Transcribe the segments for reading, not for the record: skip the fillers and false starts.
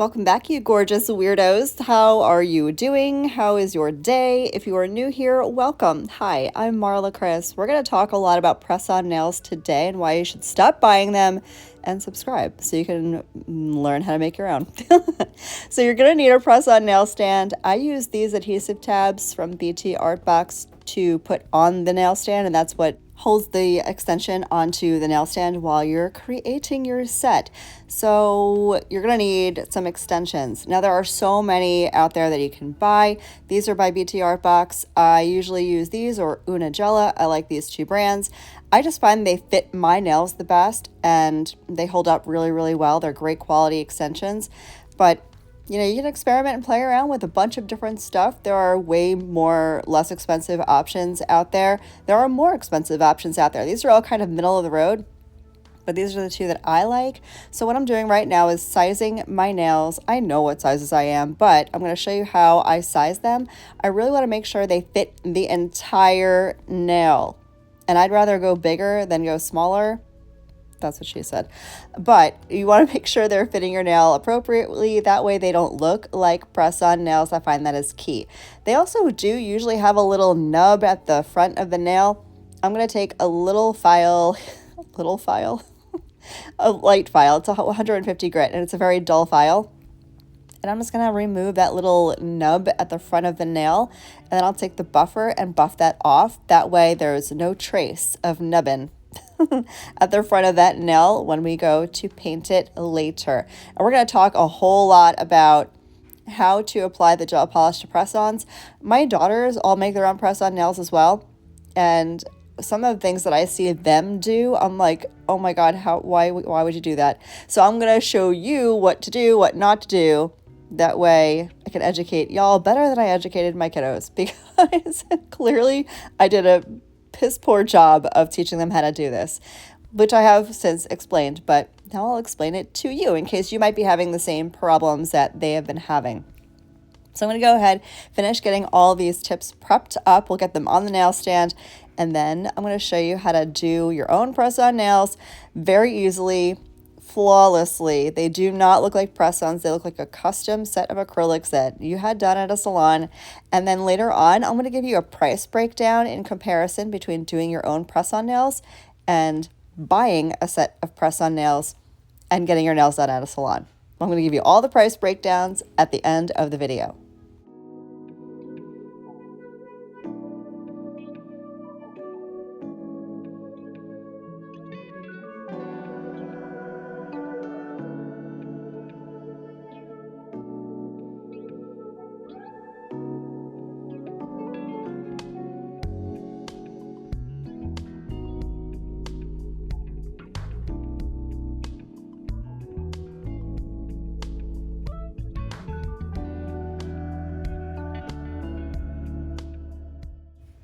Welcome back, you gorgeous weirdos. How are you doing? How is your day? If you are new here, welcome. Hi, I'm Marlakris. We're going to talk a lot about press-on nails today and why you should stop buying them and subscribe so you can learn how to make your own. So you're going to need a press-on nail stand. I use these adhesive tabs from BT Art Box to put on the nail stand, and that's what holds the extension onto the nail stand while you're creating your set. So you're gonna need some extensions. Now there are so many out there that you can buy. These are by BT Art Box. I usually use these or Unagella. I like these two brands. I just find they fit my nails the best and they hold up really, really well. They're great quality extensions, but you can experiment and play around with a bunch of different stuff. There are way more less expensive options out there. There are more expensive options out there. These are all kind of middle of the road, but these are the two that I like. So what I'm doing right now is sizing my nails. I know what sizes I am, but I'm going to show you how I size them. I really want to make sure they fit the entire nail. And I'd rather go bigger than go smaller. That's what she said. But you want to make sure they're fitting your nail appropriately. That way they don't look like press-on nails. I find that is key. They also do usually have a little nub at the front of the nail. I'm going to take a little file, a light file. It's a 150 grit and it's a very dull file. And I'm just going to remove that little nub at the front of the nail. And then I'll take the buffer and buff that off. That way there's no trace of nubbin at the front of that nail when we go to paint it later. And we're going to talk a whole lot about how to apply the gel polish to press-ons. My daughters all make their own press-on nails as well. And some of the things that I see them do, I'm like, oh my God, why would you do that? So I'm going to show you what to do, what not to do. That way I can educate y'all better than I educated my kiddos, because clearly I did a piss poor job of teaching them how to do this, which I have since explained, but now I'll explain it to you in case you might be having the same problems that they have been having. So I'm going to go ahead, finish getting all these tips prepped up. We'll get them on the nail stand, and then I'm going to show you how to do your own press-on nails very easily, flawlessly. They do not look like press-ons. They look like a custom set of acrylics that you had done at a salon. And then later on, I'm going to give you a price breakdown in comparison between doing your own press-on nails and buying a set of press-on nails and getting your nails done at a salon. I'm going to give you all the price breakdowns at the end of the video.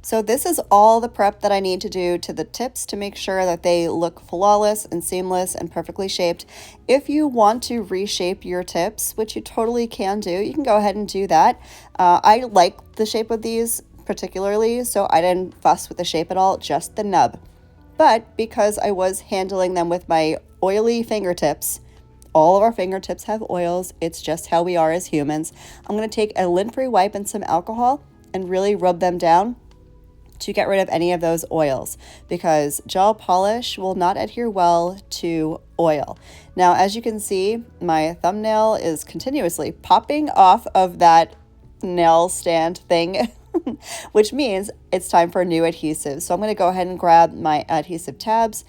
So this is all the prep that I need to do to the tips to make sure that they look flawless and seamless and perfectly shaped. If you want to reshape your tips, which you totally can do, you can go ahead and do that. I like the shape of these particularly, so I didn't fuss with the shape at all, just the nub. But because I was handling them with my oily fingertips, all of our fingertips have oils, it's just how we are as humans. I'm going to take a lint-free wipe and some alcohol and really rub them down to get rid of any of those oils, because gel polish will not adhere well to oil. Now, as you can see, my thumbnail is continuously popping off of that nail stand thing, which means it's time for a new adhesive. So I'm going to go ahead and grab my adhesive tabs,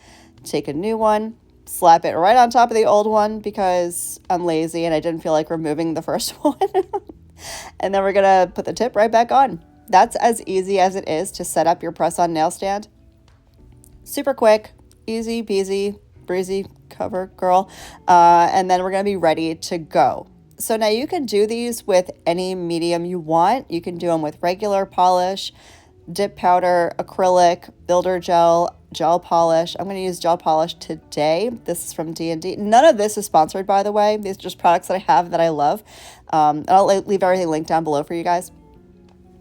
take a new one, slap it right on top of the old one because I'm lazy and I didn't feel like removing the first one. And then we're going to put the tip right back on. That's as easy as it is to set up your press-on nail stand. Super quick, easy peasy, breezy cover girl. And then we're going to be ready to go. So now you can do these with any medium you want. You can do them with regular polish, dip powder, acrylic, builder gel, gel polish. I'm going to use gel polish today. This is from D&D. None of this is sponsored, by the way. These are just products that I have that I love. And I'll leave everything linked down below for you guys.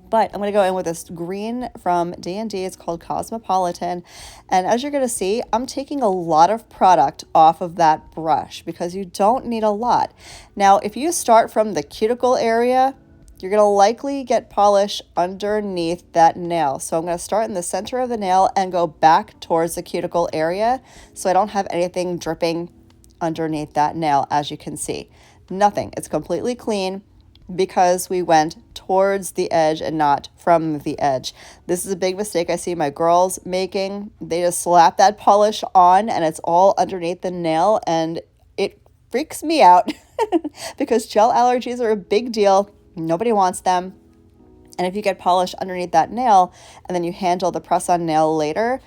But I'm going to go in with this green from D&D. It's called Cosmopolitan. And as you're going to see, I'm taking a lot of product off of that brush because you don't need a lot. Now, if you start from the cuticle area, you're going to likely get polish underneath that nail. So I'm going to start in the center of the nail and go back towards the cuticle area so I don't have anything dripping underneath that nail, as you can see. Nothing. It's completely clean because we went towards the edge and not from the edge. This is a big mistake I see my girls making. They just slap that polish on and it's all underneath the nail, and it freaks me out because gel allergies are a big deal. Nobody wants them. And if you get polish underneath that nail and then you handle the press-on nail later,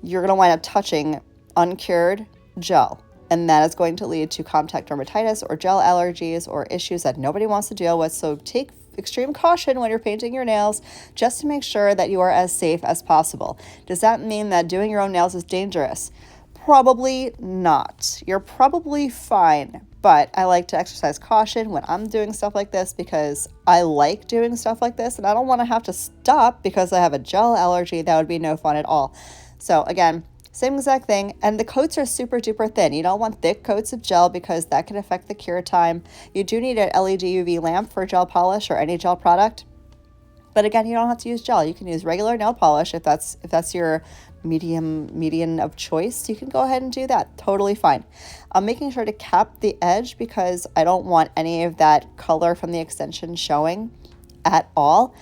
you're going to wind up touching uncured gel. And that is going to lead to contact dermatitis or gel allergies or issues that nobody wants to deal with. So take extreme caution when you're painting your nails just to make sure that you are as safe as possible. Does that mean that doing your own nails is dangerous? Probably not. You're probably fine. But I like to exercise caution when I'm doing stuff like this because I like doing stuff like this and I don't want to have to stop because I have a gel allergy. That would be no fun at all. So again, same exact thing, and the coats are super duper thin. You don't want thick coats of gel because that can affect the cure time. You do need an LED UV lamp for gel polish or any gel product. But again, you don't have to use gel. You can use regular nail polish if that's your median of choice. You can go ahead and do that. Totally fine. I'm making sure to cap the edge because I don't want any of that color from the extension showing at all.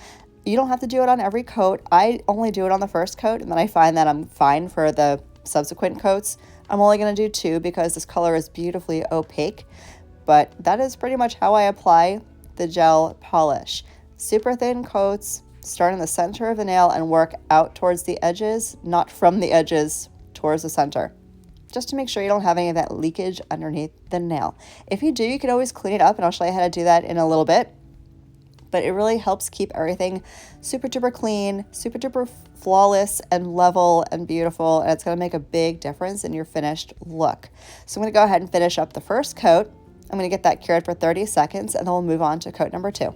You don't have to do it on every coat. I only do it on the first coat, and then I find that I'm fine for the subsequent coats. I'm only going to do 2 because this color is beautifully opaque, but that is pretty much how I apply the gel polish. Super thin coats, start in the center of the nail and work out towards the edges, not from the edges towards the center, just to make sure you don't have any of that leakage underneath the nail. If you do, you can always clean it up, and I'll show you how to do that in a little bit. But it really helps keep everything super duper clean, super duper flawless and level and beautiful, and it's going to make a big difference in your finished look. So I'm going to go ahead and finish up the first coat. I'm going to get that cured for 30 seconds, and then we'll move on to coat number 2.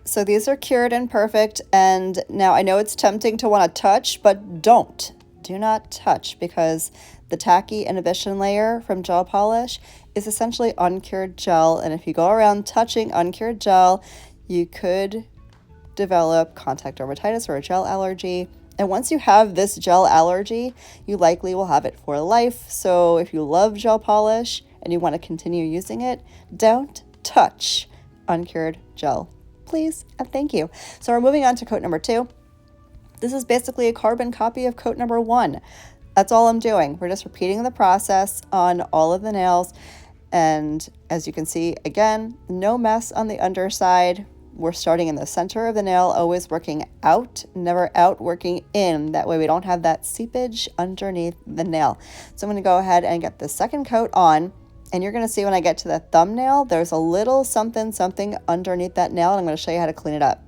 So these are cured and perfect, and now I know it's tempting to want to touch, but don't. Do not touch because the tacky inhibition layer from gel polish is essentially uncured gel, and if you go around touching uncured gel, you could develop contact dermatitis or a gel allergy. And once you have this gel allergy, you likely will have it for life. So if you love gel polish and you want to continue using it, don't touch uncured gel, please and thank you. So we're moving on to coat number 2. This is basically a carbon copy of coat number 1. That's all I'm doing. We're just repeating the process on all of the nails. And as you can see, again, no mess on the underside. We're starting in the center of the nail, always working out, never out, working in. That way we don't have that seepage underneath the nail. So I'm going to go ahead and get the second coat on. And you're going to see when I get to the thumbnail, there's a little something underneath that nail, and I'm going to show you how to clean it up.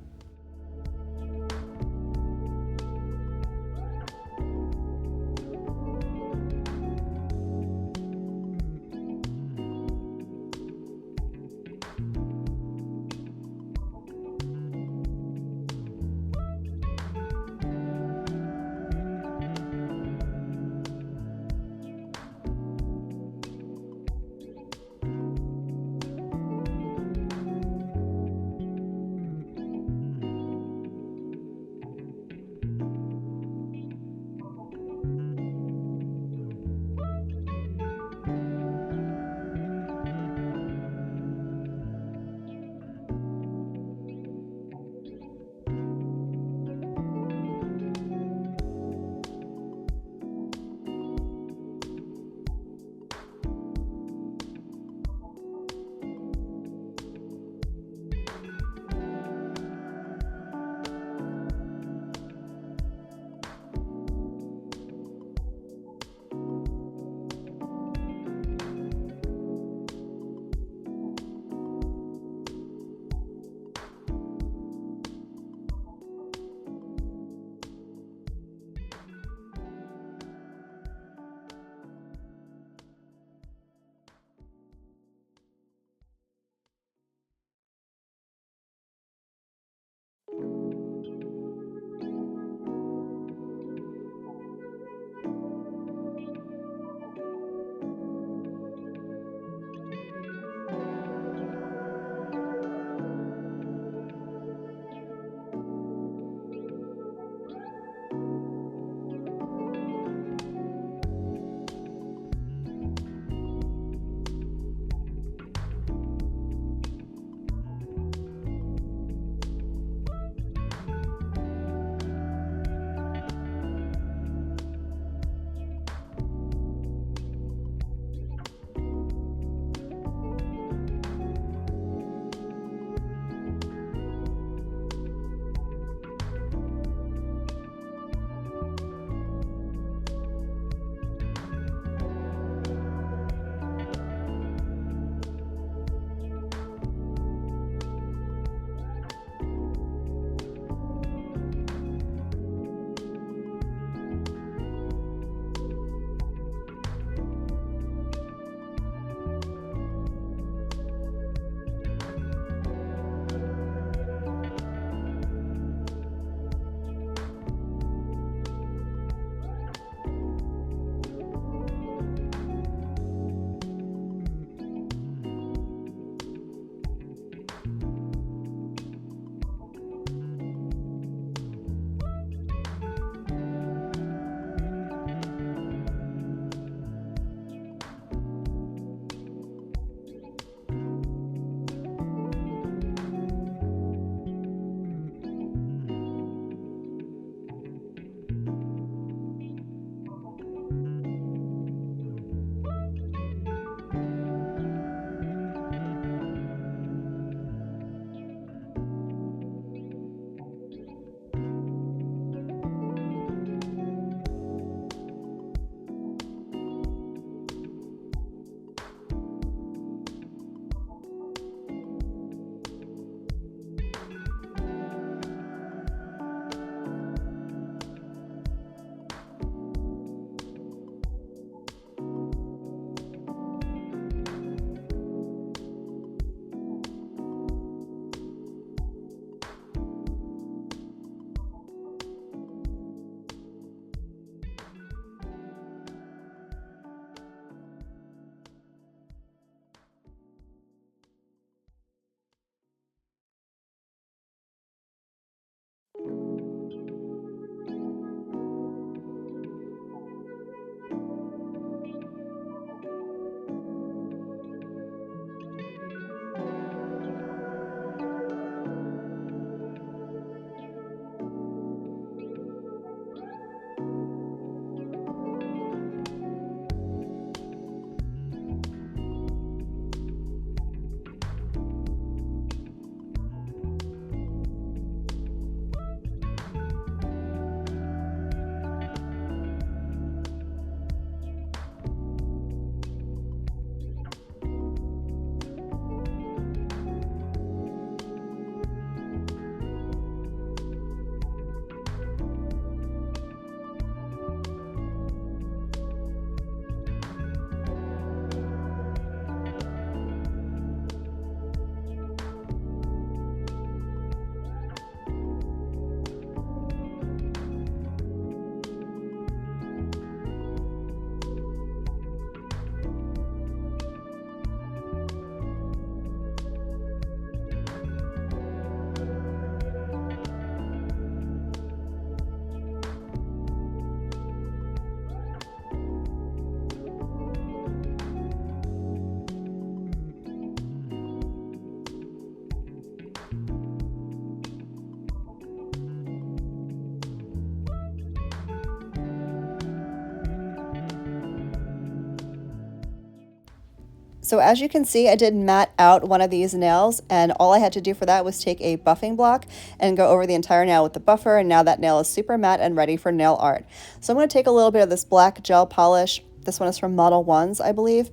So as you can see, I did matte out one of these nails, and all I had to do for that was take a buffing block and go over the entire nail with the buffer, and now that nail is super matte and ready for nail art. So I'm going to take a little bit of this black gel polish. This one is from Model 1s, I believe,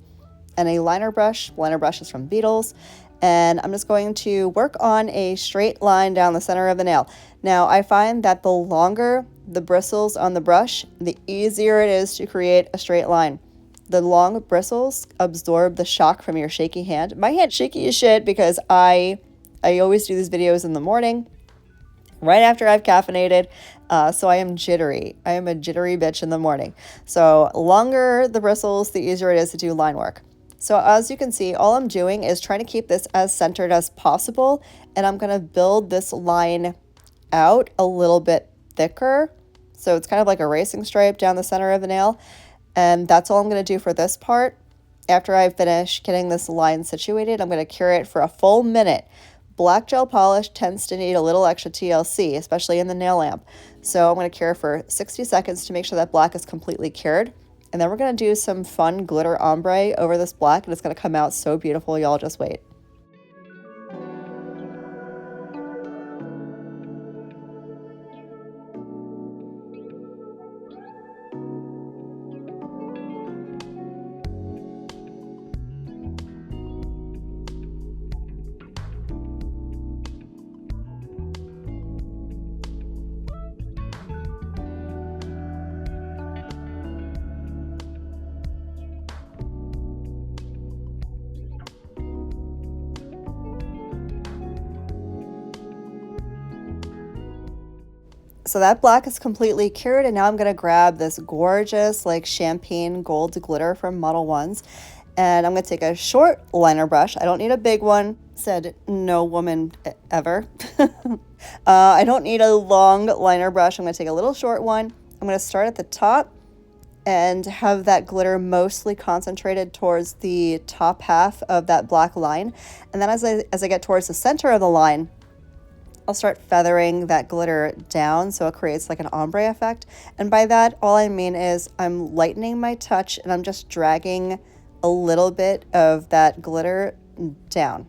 and a liner brush. Liner brush is from Beetles. And I'm just going to work on a straight line down the center of the nail. Now, I find that the longer the bristles on the brush, the easier it is to create a straight line. The long bristles absorb the shock from your shaky hand. My hand's shaky as shit because I always do these videos in the morning, right after I've caffeinated, so I am jittery. I am a jittery bitch in the morning. So longer the bristles, the easier it is to do line work. So as you can see, all I'm doing is trying to keep this as centered as possible, and I'm going to build this line out a little bit thicker. So it's kind of like a racing stripe down the center of the nail, and that's all I'm going to do for this part. After I finish getting this line situated, I'm going to cure it for a full minute. Black gel polish tends to need a little extra TLC, especially in the nail lamp. So I'm going to cure for 60 seconds to make sure that black is completely cured. And then we're going to do some fun glitter ombre over this black, and it's going to come out so beautiful. Y'all just wait. So that black is completely cured, and now I'm going to grab this gorgeous like champagne gold glitter from Model 1s, and I'm going to take a short liner brush. I don't need a big one, said no woman ever. I don't need a long liner brush. I'm going to take a little short one. I'm going to start at the top and have that glitter mostly concentrated towards the top half of that black line, and then as I get towards the center of the line, I'll start feathering that glitter down so it creates like an ombre effect. And by that, all I mean is I'm lightening my touch and I'm just dragging a little bit of that glitter down.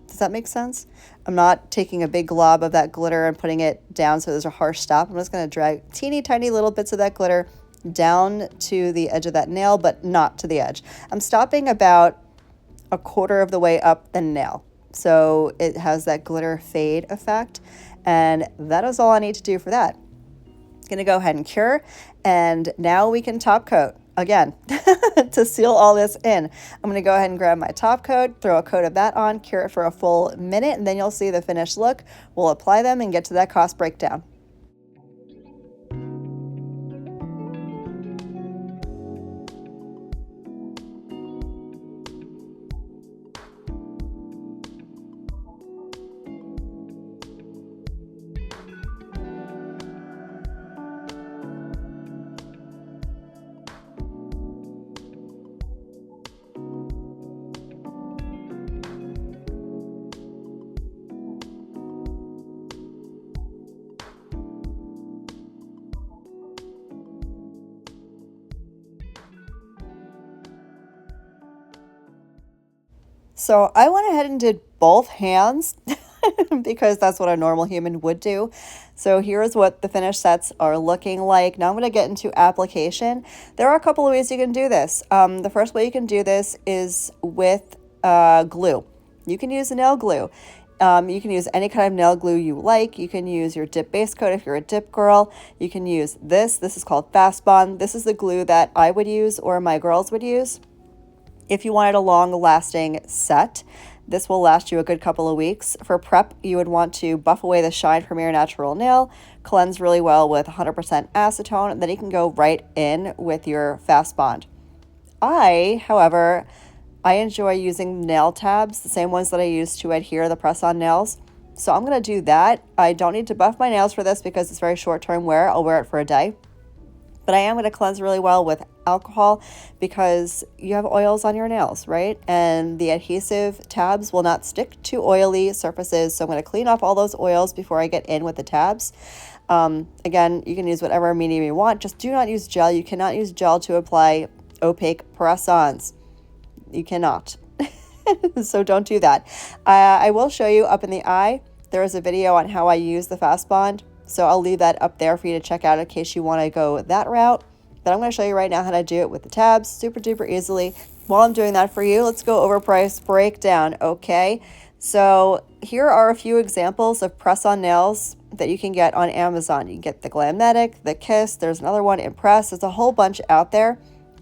Does that make sense? I'm not taking a big glob of that glitter and putting it down so there's a harsh stop. I'm just going to drag teeny tiny little bits of that glitter down to the edge of that nail, but not to the edge. I'm stopping about a quarter of the way up the nail, so it has that glitter fade effect, and that is all I need to do for that. I'm going to go ahead and cure, and now we can top coat again to seal all this in. I'm going to go ahead and grab my top coat, throw a coat of that on, cure it for a full minute, and then you'll see the finished look. We'll apply them and get to that cost breakdown. So I went ahead and did both hands because that's what a normal human would do. So here's what the finished sets are looking like. Now I'm going to get into application. There are a couple of ways you can do this. The first way you can do this is with glue. You can use nail glue. You can use any kind of nail glue you like. You can use your dip base coat if you're a dip girl. You can use this. This is called Fast Bond. This is the glue that I would use or my girls would use. If you wanted a long-lasting set, this will last you a good couple of weeks. For prep, you would want to buff away the shine from your natural nail, cleanse really well with 100% acetone, and then you can go right in with your Fast Bond. However, I enjoy using nail tabs, the same ones that I use to adhere the press-on nails. So I'm going to do that. I don't need to buff my nails for this because it's very short-term wear. I'll wear it for a day. But I am going to cleanse really well with alcohol because you have oils on your nails, right? And the adhesive tabs will not stick to oily surfaces. So I'm going to clean off all those oils before I get in with the tabs. Again, you can use whatever medium you want. Just do not use gel. You cannot use gel to apply opaque press-ons. You cannot. So don't do that. I will show you up in the eye. There is a video on how I use the Fast Bond. So I'll leave that up there for you to check out in case you want to go that route. But I'm going to show you right now how to do it with the tabs super duper easily. While I'm doing that for you, let's go over price breakdown, okay? So here are a few examples of press-on nails that you can get on Amazon. You can get the Glamnetic, the Kiss, there's another one, Impress. There's a whole bunch out there,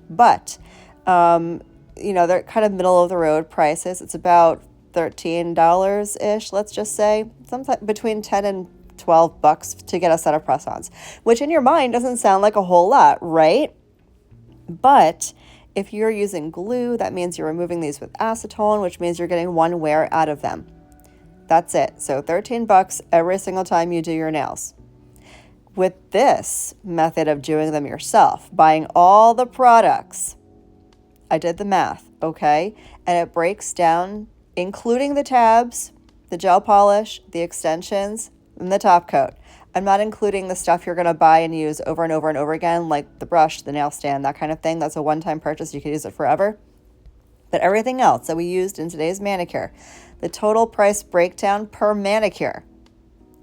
but they're kind of middle of the road prices. It's about $13-ish, let's just say, sometime between 10 and 12 bucks to get a set of press-ons, which in your mind doesn't sound like a whole lot, right? But if you're using glue, that means you're removing these with acetone, which means you're getting one wear out of them. That's it. So 13 bucks every single time you do your nails. With this method of doing them yourself, buying all the products, I did the math, okay? And it breaks down, including the tabs, the gel polish, the extensions, and the top coat. I'm not including the stuff you're going to buy and use over and over and over again, like the brush, the nail stand, that kind of thing. That's a one-time purchase. You can use it forever. But everything else that we used in today's manicure, the total price breakdown per manicure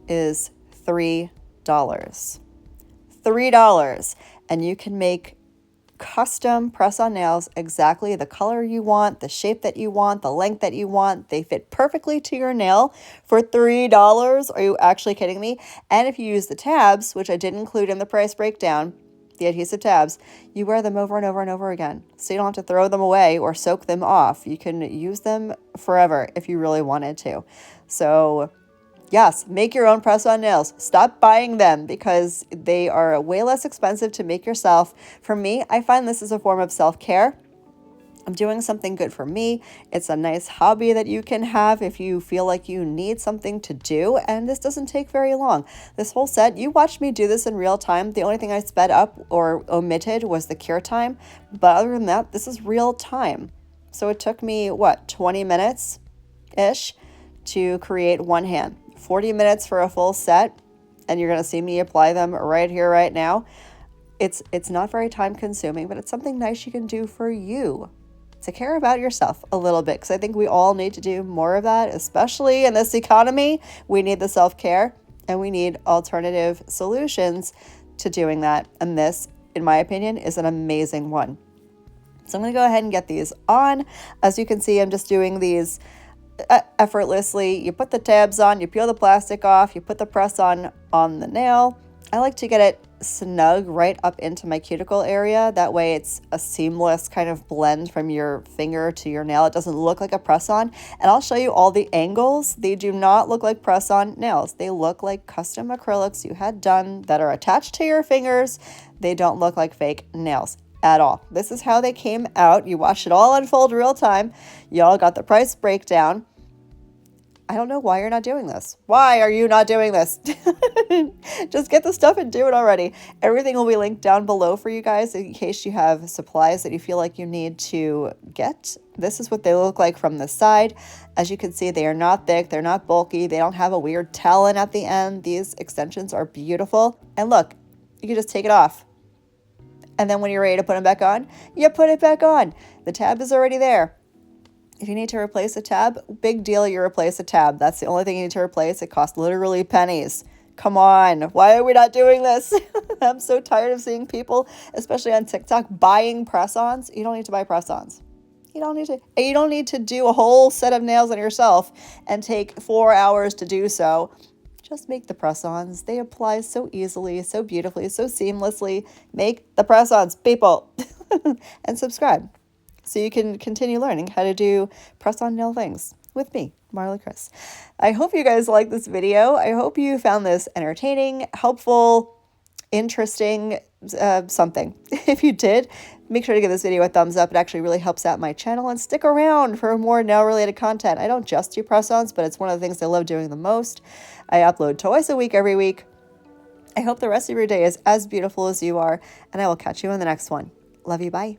is $3. $3. And you can make custom press-on nails exactly the color you want, the shape that you want, the length that you want. They fit perfectly to your nail for $3. Are you actually kidding me? And if you use the tabs, which I did include in the price breakdown, the adhesive tabs, you wear them over and over and over again. So you don't have to throw them away or soak them off. You can use them forever if you really wanted to. So yes, make your own press-on nails. Stop buying them because they are way less expensive to make yourself. For me, I find this is a form of self-care. I'm doing something good for me. It's a nice hobby that you can have if you feel like you need something to do, and this doesn't take very long. This whole set, you watched me do this in real time. The only thing I sped up or omitted was the cure time, but other than that, this is real time. So it took me, 20 minutes-ish to create one hand. 40 minutes for a full set, and you're going to see me apply them right here, right now. It's not very time consuming, but it's something nice you can do for you to care about yourself a little bit, because I think we all need to do more of that, especially in this economy. We need the self-care, and we need alternative solutions to doing that. And this, in my opinion, is an amazing one. So I'm going to go ahead and get these on. As you can see, I'm just doing these effortlessly. You put the tabs on, you peel the plastic off, you put the press on the nail. I like to get it snug right up into my cuticle area. That way it's a seamless kind of blend from your finger to your nail. It doesn't look like a press-on. And I'll show you all the angles. They do not look like press-on nails. They look like custom acrylics you had done that are attached to your fingers. They don't look like fake nails at all. This is how they came out. You watched it all unfold real time. Y'all got the price breakdown. I don't know why you're not doing this. Why are you not doing this? Just get the stuff and do it already. Everything will be linked down below for you guys in case you have supplies that you feel like you need to get. This is what they look like from the side. As you can see, they are not thick. They're not bulky. They don't have a weird talon at the end. These extensions are beautiful. And look, you can just take it off. And then when you're ready to put them back on, you put it back on. The tab is already there. If you need to replace a tab, big deal, you replace a tab. That's the only thing you need to replace. It costs literally pennies. Come on, why are we not doing this? I'm so tired of seeing people, especially on TikTok, buying press-ons. You don't need to buy press-ons. You don't need to. And you don't need to do a whole set of nails on yourself and take 4 hours to do so. Just make the press-ons. They apply so easily, so beautifully, so seamlessly. Make the press-ons, people. And subscribe so you can continue learning how to do press-on nail things with me, Marlakris. I hope you guys like this video. I hope you found this entertaining, helpful, interesting, something. If you did, make sure to give this video a thumbs up. It actually really helps out my channel, and stick around for more nail-related content. I don't just do press-ons, but it's one of the things I love doing the most. I upload twice a week, every week. I hope the rest of your day is as beautiful as you are, and I will catch you in the next one. Love you, bye.